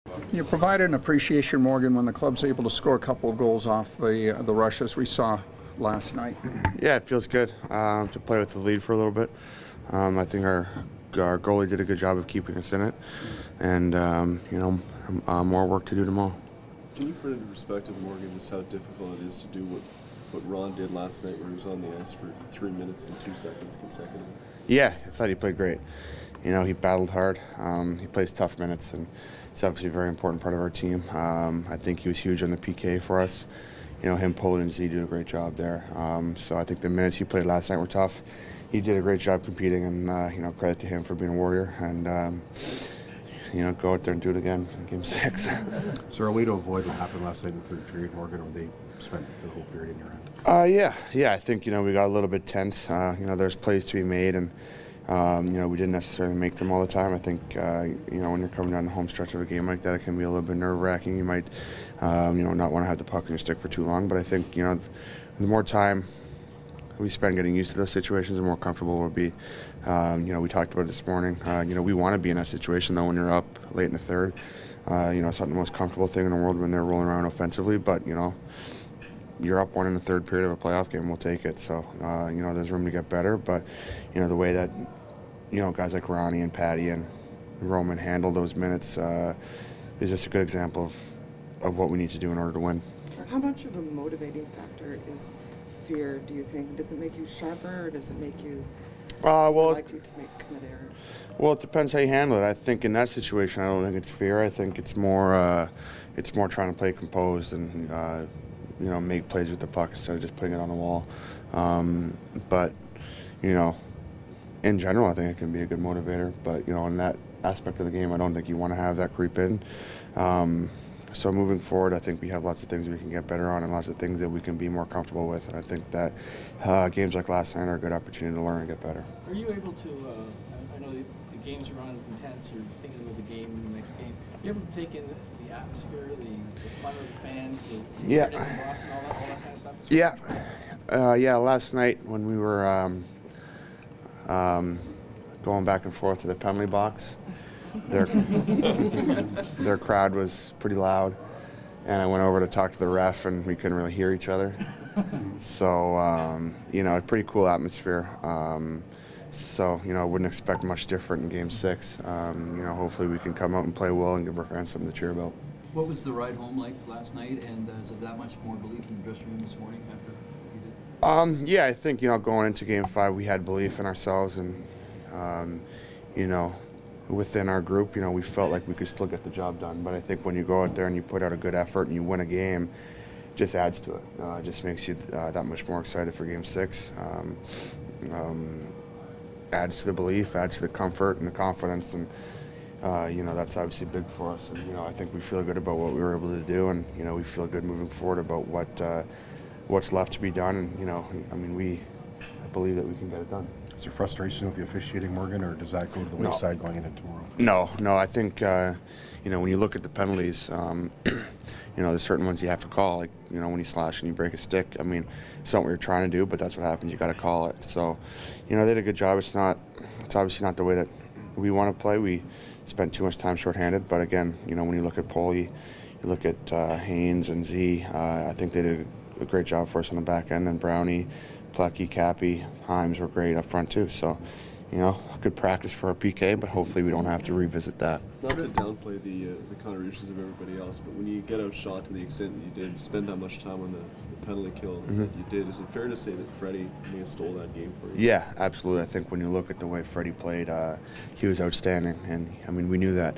You provided an appreciation, Morgan, when the club's able to score a couple of goals off the rushes we saw last night. Yeah, it feels good to play with the lead for a little bit. I think our goalie did a good job of keeping us in it, and more work to do tomorrow. Can you put into perspective, Morgan, just how difficult it is to do what Ron did last night, where he was on the ice for 3 minutes and 2 seconds consecutively? Yeah, I thought he played great. He battled hard. He plays tough minutes, and he's obviously a very important part of our team. I think he was huge on the PK for us. Him, Poland, and Z do a great job there. So I think the minutes he played last night were tough. He did a great job competing, and credit to him for being a warrior. And go out there and do it again in Game 6. Is there a way to avoid what happened last night in the third period, Morgan, or they spent the whole period in your end? Yeah. I think we got a little bit tense. There's plays to be made, and we didn't necessarily make them all the time. I think when you're coming down the home stretch of a game like that, it can be a little bit nerve-wracking. You might not want to have the puck in your stick for too long. But I think the more time we spend getting used to those situations, the more comfortable we'll be. We talked about it this morning. We want to be in that situation though when you're up late in the third. It's not the most comfortable thing in the world when they're rolling around offensively, but you're up one in the third period of a playoff game, we'll take it. So there's room to get better, but the way that guys like Ronnie and Patty and Roman handle those minutes is just a good example of what we need to do in order to win. How much of a motivating factor is fear, do you think? Does it make you sharper, or does it make you likely to commit errors? Well, it depends how you handle it. I think in that situation, I don't think it's fear. I think it's more trying to play composed and make plays with the puck instead of just putting it on the wall. But in general, I think it can be a good motivator. But in that aspect of the game, I don't think you want to have that creep in. So moving forward, I think we have lots of things we can get better on and lots of things that we can be more comfortable with. And I think that games like last night are a good opportunity to learn and get better. Are you able to, I know the games are on as intense, you're thinking about the game in the next game. You ever take in the atmosphere, the fun of the fans, the yeah. in Boston, all that kind of stuff? Yeah. Last night when we were going back and forth to the penalty box, their crowd was pretty loud, and I went over to talk to the ref, and we couldn't really hear each other. So a pretty cool atmosphere. So I wouldn't expect much different in Game 6. Hopefully we can come out and play well and give our fans something to cheer about. What was the ride home like last night, and is it that much more belief in the dressing room this morning after you did? Yeah, I think going into Game 5 we had belief in ourselves, and within our group, we felt like we could still get the job done. But I think when you go out there and you put out a good effort and you win a game, it just adds to it. It just makes you that much more excited for Game 6. Adds to the belief, adds to the comfort and the confidence, and that's obviously big for us. And I think we feel good about what we were able to do, and we feel good moving forward about what's left to be done. And I believe that we can get it done. Is there frustration with the officiating, Morgan, or does that go to the wayside going into tomorrow? No. I think when you look at the penalties, there's certain ones you have to call, like when you slash and you break a stick. I mean, it's not what you're trying to do, but that's what happens. You got to call it. So, they did a good job. It's obviously not the way that we want to play. We spent too much time shorthanded. But again, when you look at Paulie, you look at Haynes and Z. I think they did a great job for us on the back end, and Brownie, Plecky, Cappy, Himes were great up front too. So, good practice for our PK, but hopefully we don't have to revisit that. Not to downplay the contributions of everybody else, but when you get outshot to the extent that you did, spend that much time on the penalty kill that you did, is it fair to say that Freddie may have stole that game for you? Yeah, absolutely. I think when you look at the way Freddie played, he was outstanding. And we knew that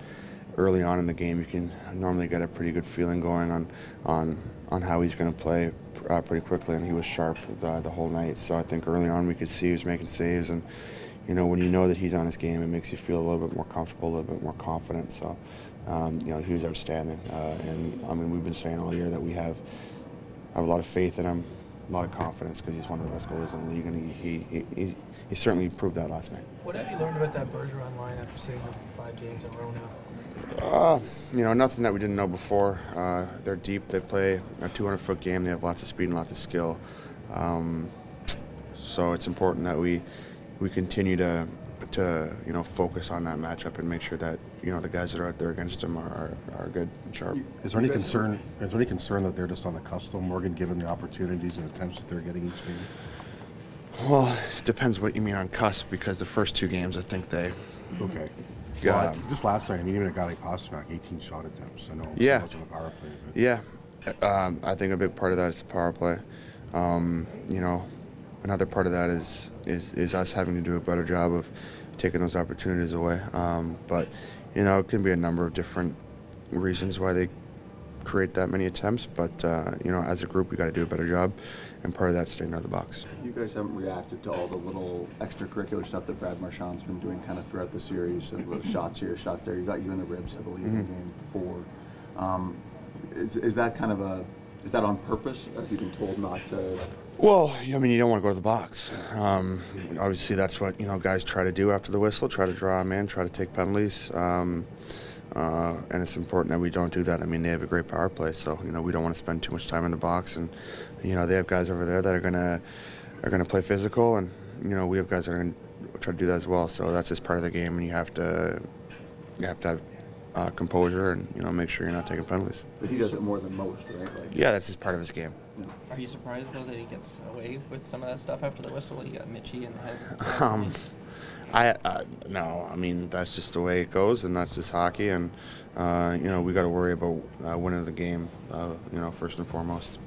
early on in the game. You can normally get a pretty good feeling going on how he's going to play pretty quickly, and he was sharp the whole night. So I think early on we could see he was making saves, and when you know that he's on his game, it makes you feel a little bit more comfortable, a little bit more confident. So he was outstanding, and we've been saying all year that we have a lot of faith in him, a lot of confidence, because he's one of the best goalies in the league, and he certainly proved that last night. What have you learned about that Bergeron line after seeing them 5 games in a row now? Nothing that we didn't know before. They're deep. They play a 200-foot game. They have lots of speed and lots of skill. So it's important that we continue to to focus on that matchup and make sure that the guys that are out there against him are good and sharp. Is there any concern? Is there any concern that they're just on the cusp, Morgan, given the opportunities and attempts that they're getting each game? Well, it depends what you mean on cusp, because the first 2 games I think they. Okay. Yeah. Well, just last night, I mean, even a guy like Pasternak, 18 shot attempts. I know Yeah. it wasn't a power play. But. Yeah. I think a big part of that is the power play. Another part of that is us having to do a better job of taking those opportunities away. But it can be a number of different reasons why they create that many attempts. But as a group, we got to do a better job, and part of that's staying out of the box. You guys haven't reacted to all the little extracurricular stuff that Brad Marchand's been doing kind of throughout the series, of little shots here, shots there. You got you in the ribs, I believe, in game 4. Is that kind of is that on purpose? Have you been told not to? Well, I mean, you don't want to go to the box. Obviously, that's what guys try to do after the whistle, try to draw them in, try to take penalties. And it's important that we don't do that. I mean, they have a great power play, so we don't want to spend too much time in the box. And they have guys over there that are gonna play physical, and we have guys that are gonna try to do that as well. So that's just part of the game, and you have to have composure and make sure you're not taking penalties. But he does it more than most, right? Yeah, that's just part of his game. Are you surprised though that he gets away with some of that stuff after the whistle? You got Mitchie in the head. No, I mean that's just the way it goes, and that's just hockey, and we got to worry about winning the game, first and foremost.